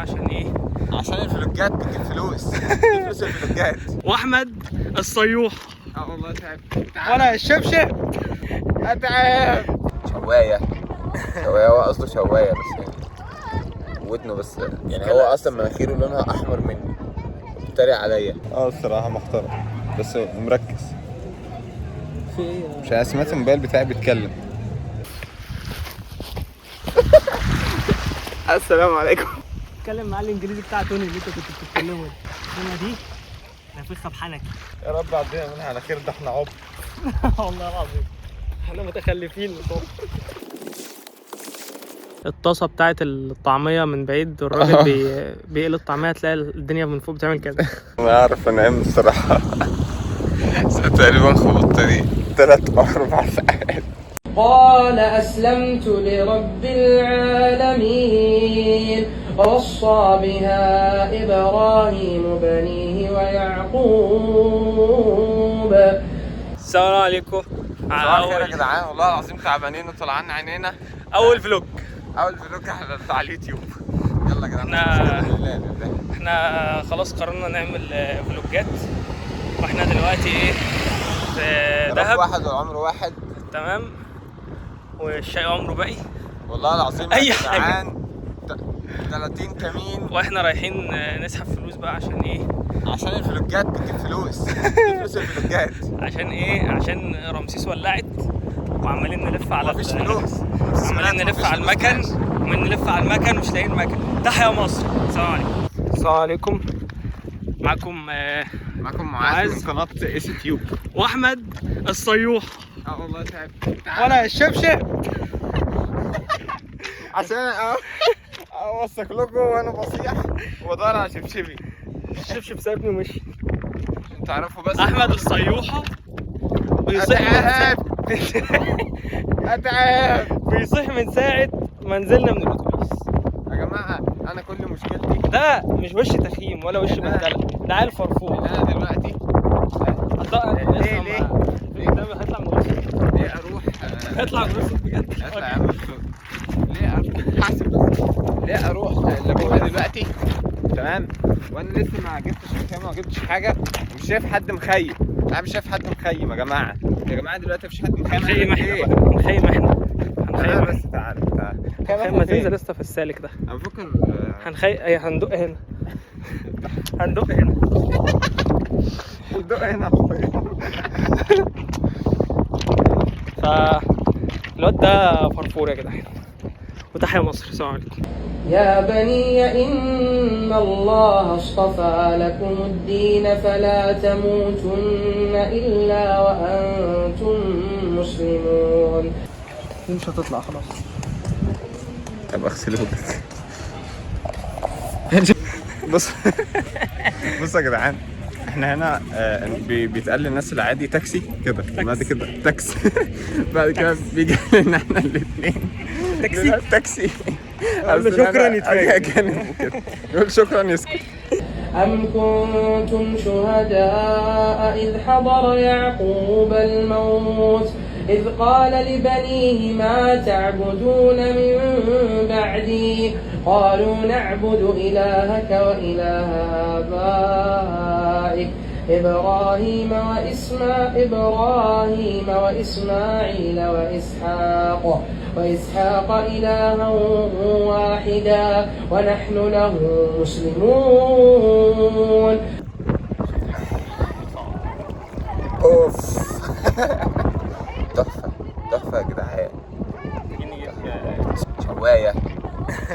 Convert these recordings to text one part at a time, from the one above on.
عشان ايه؟ عشان الفلوجات بتجيب فلوس. بتجيب فلوس الفلوجات. واحمد الصيوح. والله تعب. وانا الشبشب. اتعب. شوايه هو قصده شوايه بس يعني ودنه بس يعني هو اصلا مناخيره لونها احمر مني بيتريق عليا. الصراحه محترم بس مركز. في ايه؟ مش انا سمعت الموبايل بتاعي بيتكلم. السلام عليكم. اتكلم معاه الانجليزي بتاع توني اللي انت كنت بتتكلمه. السنه دي نفخها بحنكي. يا رب عدينا منها على خير، ده احنا عبط. والله العظيم احنا متخلفين. الطاسه بتاعت الطعميه من بعيد والراجل بيقلي الطعميه، تلاقي الدنيا من فوق بتعمل كده. ما اعرف انام الصراحه. تقريبا خبطت دي 3 أو 4 ساعات. قال أسلمت لرب العالمين ووصى بها إبراهيم بنيه ويعقوب. السلام عليكم. صباح الخير يا جدعان، والله العظيم تعبانين وطلعان عينينا. اول فلوج على اليوتيوب. يلا يا جدعان احنا خلاص قررنا نعمل فلوجات، واحنا دلوقتي ايه في دهب. واحد والعمر واحد. تمام. والشاي عمره باقي والله العظيم اي يا حاجه. جدعان 30 كمين. واحنا رايحين نسحب فلوس بقى عشان ايه؟ عشان الفلوجات بتجيب فلوس. بتجيب فلوس الفلوجات. عشان ايه؟ عشان رمسيس ولعت وعمالين نلف على مفيش فلوس. عمالين نلف على المكن نلف على المكن مش لاقيين مكن. تحيا مصر. السلام عليكم. السلام عليكم. معاكم معاذ من قناة ايس تيوب. واحمد الصيوح. والله تعب. وانا الشبشب. عشان اوثق لكم وانا بصيح وادور على شبشبي. الشبشب سابني ومشي. تعرفوا بس احمد الصيوحة بيصيح من ساعة ما نزلنا من الاتوبيس. يا جماعة انا كل مشكلتي ده مش وش تخييم ولا وش بندلة، ده عيل فرفور. انا دلوقتي ليه ده هيطلع من غرفة. ليه اروح هيطلع من غرفة بجد. اطلع يا عم. ليه حاسب بس ليه اروح لابوها دلوقتي تمام وانا لسه ما جبتش مكان، ما جبتش حاجه ومش شايف حد مخيم. انا مش شايف حد مخيم يا جماعه. دلوقتي مفيش حد مخيم. نخيم احنا بس تعال ما تنزل لسه في السالك ده. انا بفكر هندق هنا. ندق هنا. فالواد ده فرفور يا جدعان. وتحيا مصر. السلام عليكم. يا بني إن الله اصطفى لكم الدين فلا تموتن إلا وأنتم مسلمون. مش هتطلع خلاص. طب اغسله بس. بص يا جدعان، احنا هنا بيتقال للناس العادي تاكسي كده، بعد كده تاكسي. بعد كده بيجي لنا احنا الاثنين تاكسي. شكرا يتفاجئ. يقول شكرا يسكت. أم كنتم شهداء إذ حضر يعقوب الموت إذ قال لبنيه ما تعبدون من بعدي قالوا نعبد إلهك وإله آبائك إبراهيم وإسماعيل وإسحاق إلها واحدا ونحن له مسلمون. اوف. تحفة يا جدعان. شواية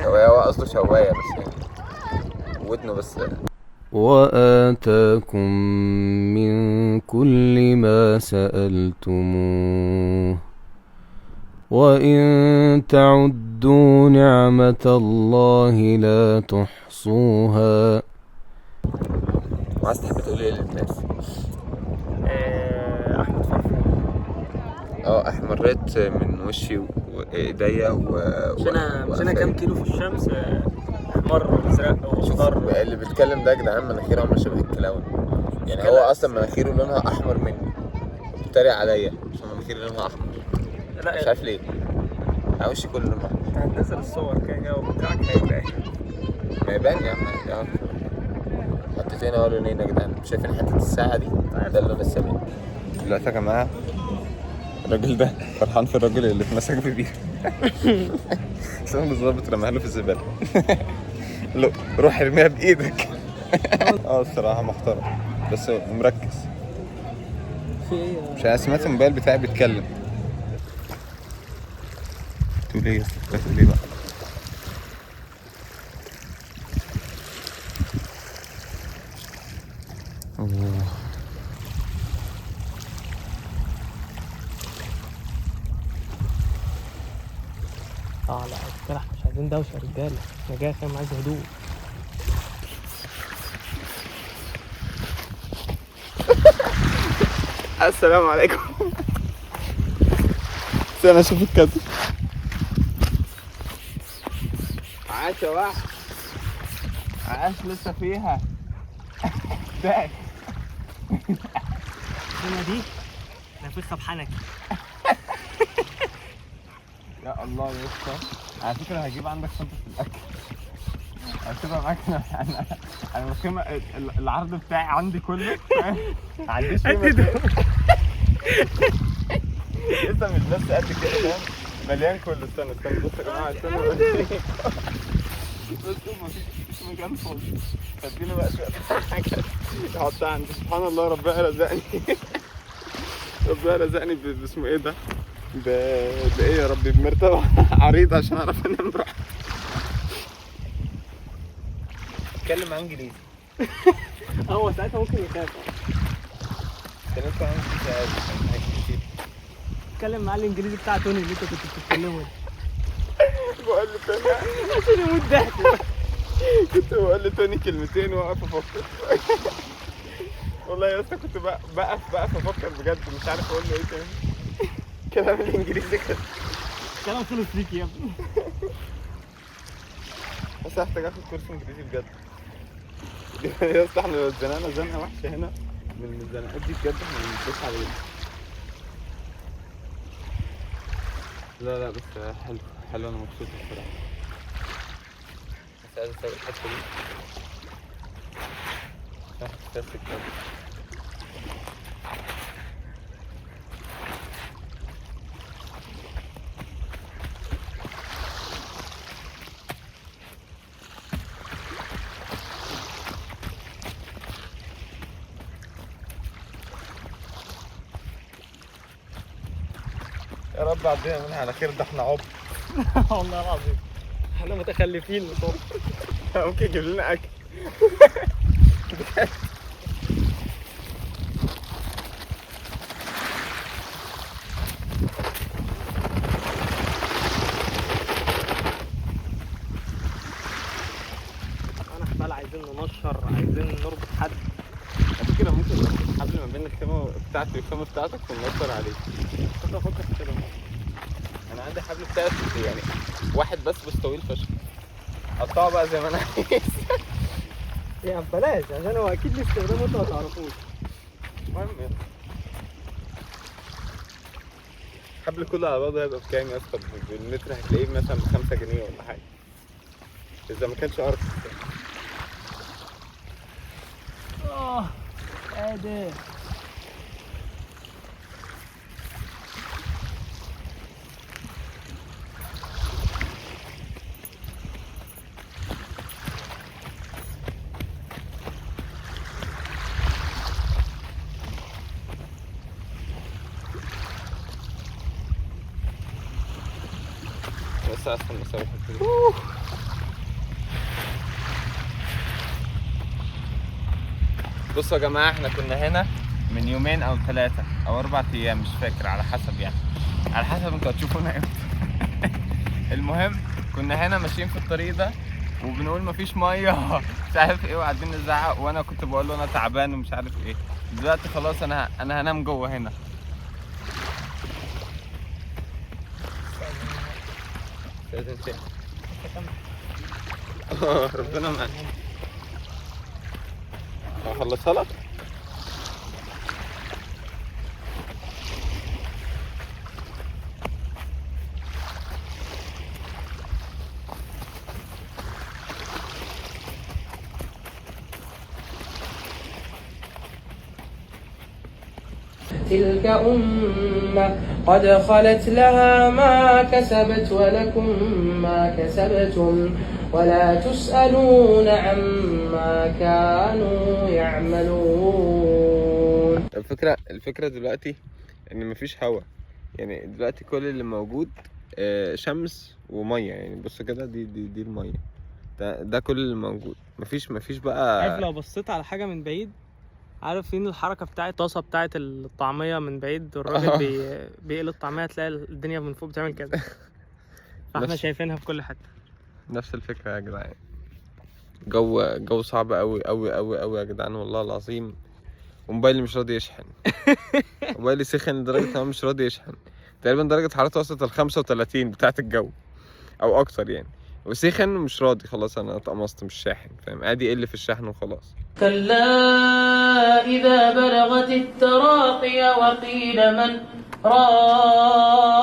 هو قصده شواية بس يعني ودنه بس. وآتاكم من كل ما سألتموه وإن تعدوا نعمة الله لا تحصوها. عايز تحب تقول ايه للناس؟ احمد فرفور. احمريت من وشي وايديا مش انا كام كيلو في الشمس احمر وازرق واخضر. اللي بيتكلم ده يا جدعان مناخيره عامله شبه الكلاون. يعني هو اصلا مناخيره لونها احمر مني وبيتريق عليا عشان مناخيري لونها احمر. لا مش عارف ليه. وشي كله لونه احمر. انت هتنزل الصور كده وبتاعك هيبقى ما يبان يا عم يا حطيتين اهو لونين يا جدعان. شايفين حته الساعه دي؟ ده اللون السمين. دلوقتي يا جماعه الراجل ده فرحان في الراجل اللي اتمسك بيه. عشان الظابط رماها له في الزباله. لا روح ارميها بايدك. الصراحه محترم بس مركز. في ايه؟ مش انا سمعت الموبايل بتاعي بيتكلم. تقول ايه؟ بتقول ايه بقى؟ الله. لا كده احنا مش عايزين دوشه يا رجاله، انا جاي فاهم عايز هدوء. السلام عليكم. استنى اشوف الكادر. عاش يا واحد، عاش لسه فيها. ده الدنيا دي نفخها بحنكي. يا الله يا اسطى، على فكره هجيب عندك شنطه الاكل هسيبها معاك. انا الخيمه العرض بتاعي عندي كله فاهم؟ ما عنديش لسه مش بس قد كده فاهم، مليان كله. استنى بصوا يا جماعه، استنوا بصوا مفيش مكان فاضي. اديله بقى شويه حاجه احطها عندي. سبحان الله ربنا رزقني. ربنا رزقني باسمه ايه ده؟ بايه يا ربي؟ بمرتبه عريض عشان اعرف انام براحتي. اتكلم معاه انجليزي. هو ساعتها ممكن يخاف. اتكلمت معاه انجليزي عادي. اتكلم معاه الانجليزي بتاع توني اللي انت كنت بتتكلمه. بقول له توني عشان يموت ضحك. كنت بقول له توني كلمتين واقف افكر. والله يا اسطى كنت بقف افكر بجد، مش عارف اقول له ايه تاني. كلام الانجليزي كده كلام خلص فيك يا ابني. بس هحتاج اخد كورس انجليزي بجد. يا اسطى احنا لو اتزنقنا زنقه وحشه هنا من الزنقات دي بجد احنا بنبص عليها. لا بس حلو انا مبسوط بصراحه. بس عايز اسوي الحته دي. بس كده. يا رب عدينا منها على خير. ده احنا عبط. والله العظيم احنا متخلفين. ممكن يجيب لنا اكل. انا حبال عايزين ننشر، عايزين نربط حد. على فكره ممكن نربط حبل ما بين الخيمه بتاعتي والخيمه بتاعتك وننشر عليه. كنت افكر في كده. انا عندي حبل بتاعتي يعني واحد بس طويل فشخ. قطعه بقى زي ما انا عايز. يا بلاش عشان هو اكيد ليه استخدامه انت ما تعرفوش. المهم يعني الحبل كله على بعضه هيبقى بكام يا اسطى؟ بالمتر هتلاقيه مثلا ب5 جنيه ولا حاجه، اذا ما كانش ارخص. قادر. بس اصلا مسوي الحته دي. بصوا يا جماعه، احنا كنا هنا من يومين او 3 أو 4 ايام مش فاكر، على حسب يعني، على حسب انتوا هتشوفونا امتى. المهم كنا هنا ماشيين في الطريق ده وبنقول مفيش ميه مش عارف ايه، وقاعدين نزعق، وانا كنت بقول له انا تعبان ومش عارف ايه. دلوقتي خلاص انا هنام جوه هنا. لازم تاني. ربنا معاك. هخلصها لك. تلك أمة قد خلت لها ما كسبت ولكم ما كسبتم ولا تسألون عما كانوا يعملون. الفكرة دلوقتي ان مفيش هوا، يعني دلوقتي كل اللي موجود شمس ومية. يعني بص كده، دي المية، ده كل اللي موجود. مفيش بقى. عارف لو بصيت على حاجة من بعيد، عارف فين الحركة بتاعت الطاسة بتاعت الطعمية من بعيد، والراجل بيقلي الطعمية، تلاقي الدنيا من فوق بتعمل كده. فاحنا شايفينها في كل حتة. نفس الفكرة يا جدعان. جو صعب قوي قوي قوي قوي يا جدعان، والله العظيم. وموبايلي مش راضي يشحن. موبايلي سخن لدرجة انه مش راضي يشحن. تقريبا درجة حرارته وصلت ل 35 بتاعت الجو او اكتر يعني، وسخن ومش راضي. خلاص انا اتقمصت، مش شاحن، فاهم؟ عادي يقل في الشحن وخلاص. كلا إذا بلغت التراقي وقيل من راق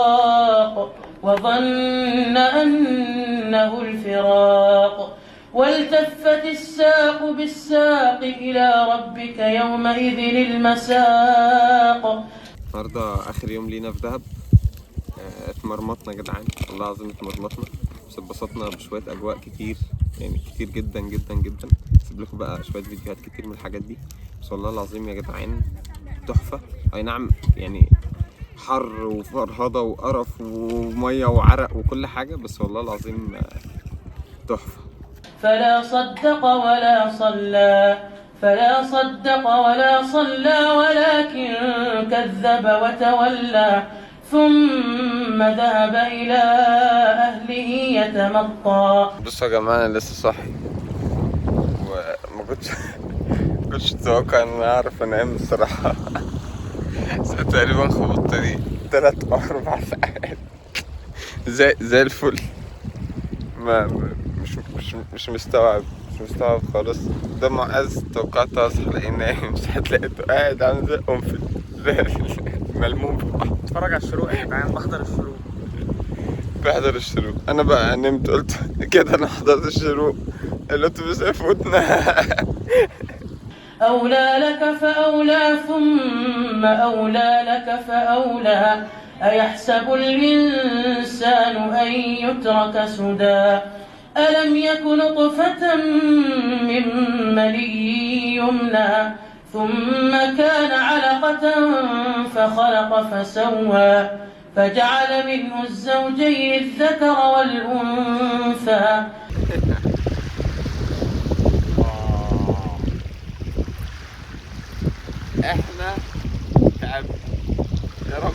وظن أنه الفراق والتفت الساق بالساق إلى ربك يومئذ المساق. النهارده اخر يوم لينا في دهب. اتمرمطنا يا جدعان، والله العظيم اتمرمطنا، بس اتبسطنا بشويه اجواء كتير، يعني كتير جدا جدا جدا. هسيب لكم بقى شويه فيديوهات كتير من الحاجات دي، بس والله العظيم يا جدعان تحفه. اي نعم، يعني حر وفرهضه وقرف وميه وعرق وكل حاجه، بس والله العظيم تحفه. فلا صدق ولا صلى ولكن كذب وتولى ثم ذهب إلى أهله يتمطى. بصوا يا جماعة، أنا لسه صاحي وما كنتش أتوقع إن أنا أعرف أنام الصراحة. تقريبا خبطت لي 3 أو 4 ساعات زي الفل. مش مستوعب خالص. ده معز، توقعت أصحى ألاقيه نايم، مش هتلاقيته قاعد عامل زي قنفل، ملموم. اتفرج على الشروق يا جدعان، بحضر الشروق. انا بقى نمت، قلت كده انا حضرت الشروق، الاتوبيس هيفوتنا. أولى لك فأولى ثم أولى لك فأولى أيحسب الإنسان أن يترك سدى ألم يك نطفة من مني يمنى ثم كان علقة فخلق فسوى فجعل منه الزوجين الذكر والأنثى. احنا تعبنا يا رب.